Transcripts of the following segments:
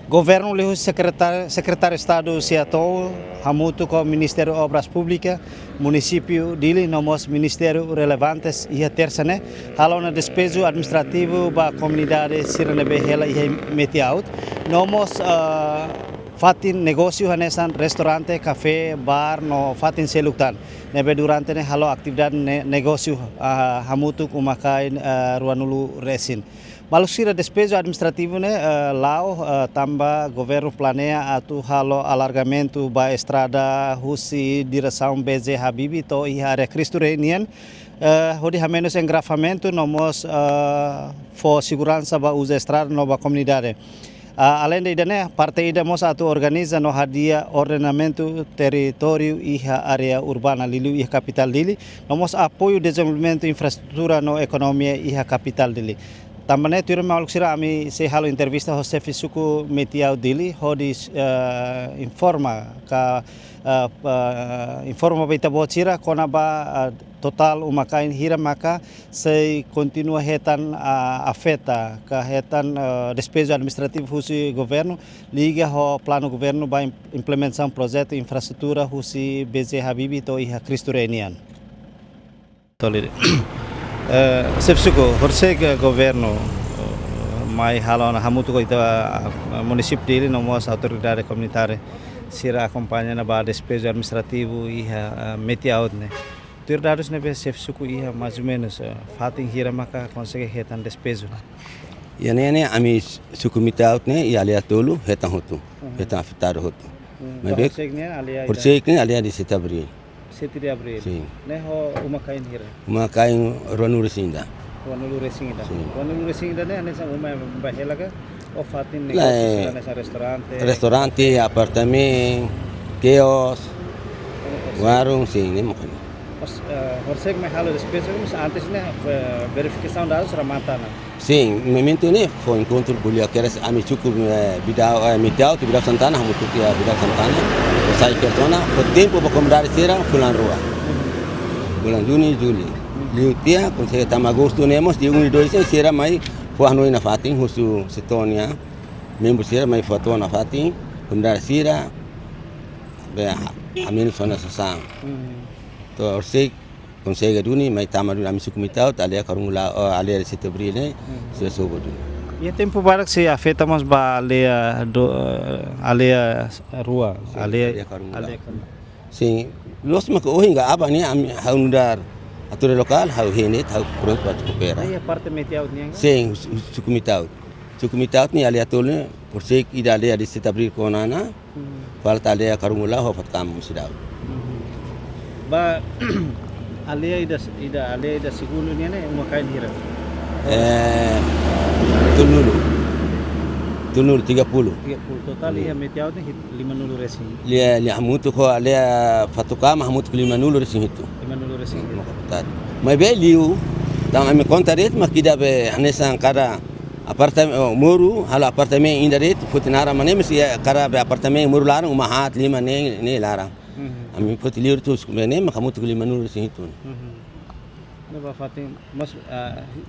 Governo lhe secretário de Estado Seattle, hamutu com o Ministério de Obras Públicas, município dele, nomos ministério relevantes e a terça né, halo na despesa administrativo ba comunidade Siranebe hela e meti out, nomos fatin negócio hanesan restaurante, café, bar no fatin seluktan. Nebe durante ne halo atividade negócio hamutu kumakai ruanulu resin. Malusira despesa administrativo né, tambah governo planeia atu halo alargamento ba estrada husi direção BZ Habibi to e área Cristo Reunião. Hodi hamenos engrafamento nomos for segurança ba usa estrada nova comunidade. Além da ideia, parte ida mos atu organiza no hadia ordenamento território e área urbana lilu e capital dele, nomos apoio desenvolvimento infraestrutura no economia e capital dele. Também tu irmão Alexira ami se halo entrevista José Fisuku metiau dili hodis informa ka informa beta bocira konaba total umakain hira maka se continua hetan afeta ka hetan despesa administrativa husi governo liga ho plano governo ba implementação projeto infraestrutura husi BZ Habibi to iha Cristo Reunião. Tolere. Sepsuko, horseg governo mai halona hamutu ko ita município dele nomos autoridade comunitária sira acompanha na ba despesa administrativo e meti out né. Autoridades né sepsuko ia mais ou menos fatin hira maka consegue hetan despesa. Ya ne ami suku meti out ne ia alia tolu hetan hotu hetan afetado hotu. Mas horseg ne alia di Setabri. 7 de abril. Sim. Né ho umakain hira. Umakain Ruanulu Resinda. Ruanulu Resinda. Ruanulu Resinda né nessa uma bahela ka o fatin negócio nessa restaurante. Restaurante, apartamento, kios, warung sim, né mungkin. Horseg me halo despesa mas antes né verificação dados ramata na. Sim, momento ne foi encontro bulia que era ami cukup bidau mitau tu bidau Santana hamu tu bidau Santana. Saya kertona por tempo para comprar cera bulan rua. Bulan Juni, Juli. Liutia con se tama agosto nemos di 1 2 cera mai foi no ina fatin husu setonia. Membro cera mai foto na fatin comprar cera. Be amin sona sasang. To orsek consegue duni mai tama duni ami suku mitau talia karungula alia Setabri ne se sobo duni. E tempo barak se afetamos ba alea rua, alea sim, los mak ohinga aba ni am haundar atore lokal hau henet hau pronto para coopera. Aí a parte metiau ni. Sim, suku mitau ni alea tolne por se ida alea de Setabri konana. Falta alea karungula ho fatkam sidau. Ba alea ida seguro ni ne umakain hira. Tunul 30. 30 total ia metiau ni 50 resi. Lia hamutu ko alea fatukama hamutu 50 resi itu. 50 resi. Mas bem liu, então a minha conta rede mas kida be nessa cara apartamento muru halo apartamento ainda rede futinara manem se cara be apartamento muru larang uma hat 5 ne larang. A minha foto liu tu nem mas hamutu 50 resi itu. Neba fatin mas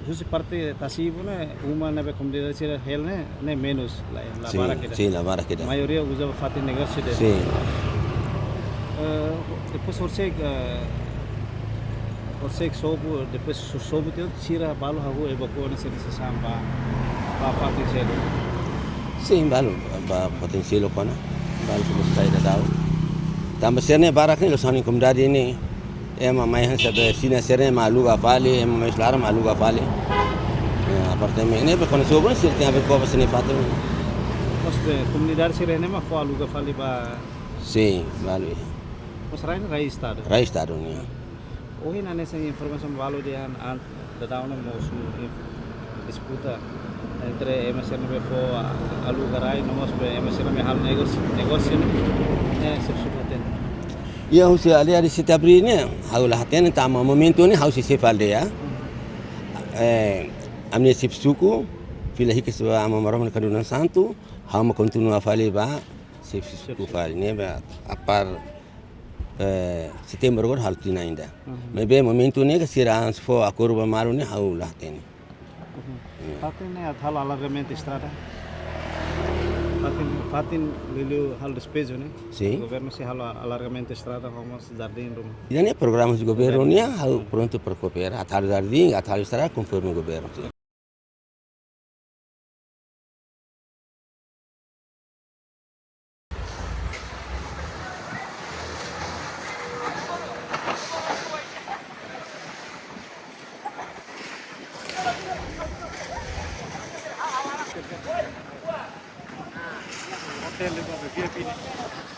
husi parte tasivo né uma nebe comunidade sira hel né menos la bara kita. Sim, la bara kita. Maioria usa fatin negócio de. Sim. Depois Orsek sobo depois sobo teu sira balu hago evacuou nessa samba pa fatin selo. Sim, balu ba potensial kona. Balu selesai dah tahu. Tambah serne barak ni losani comunidade ni. Ema mai han sabe sina serne maluga fale ema mai slara maluga fale apartamento ne be kono sobo sir tinha be ko basne fato Mas comunidade sira ne ma fo aluga fale ba sim balu mas rain estado ni hoje na nessa informação valo de an da dauna mosu disputa entre MSRB fo aluga rai nomos be MSRB hal negócio né se suporten. Ia husi alia di Setabri ni hau lahatian tama momento ni hau si sefaldea amne sip suku fila hikes wa amaram kaduna santu hau ma continua fale ba sip suku fale ne ba apar setembro gor hal tina ainda me be momento ni que sira fo acorba maru ni hau lahatian Fatin ne athal alargamento estrada Fatin lilu hal despejo né? Sim. O governo se halo alargamento estrada como jardim rum. E nem programas do governo, pronto para cooperar. Atalho jardim, atalho estrada, conforme o governo. Sim. Hotel de VIP.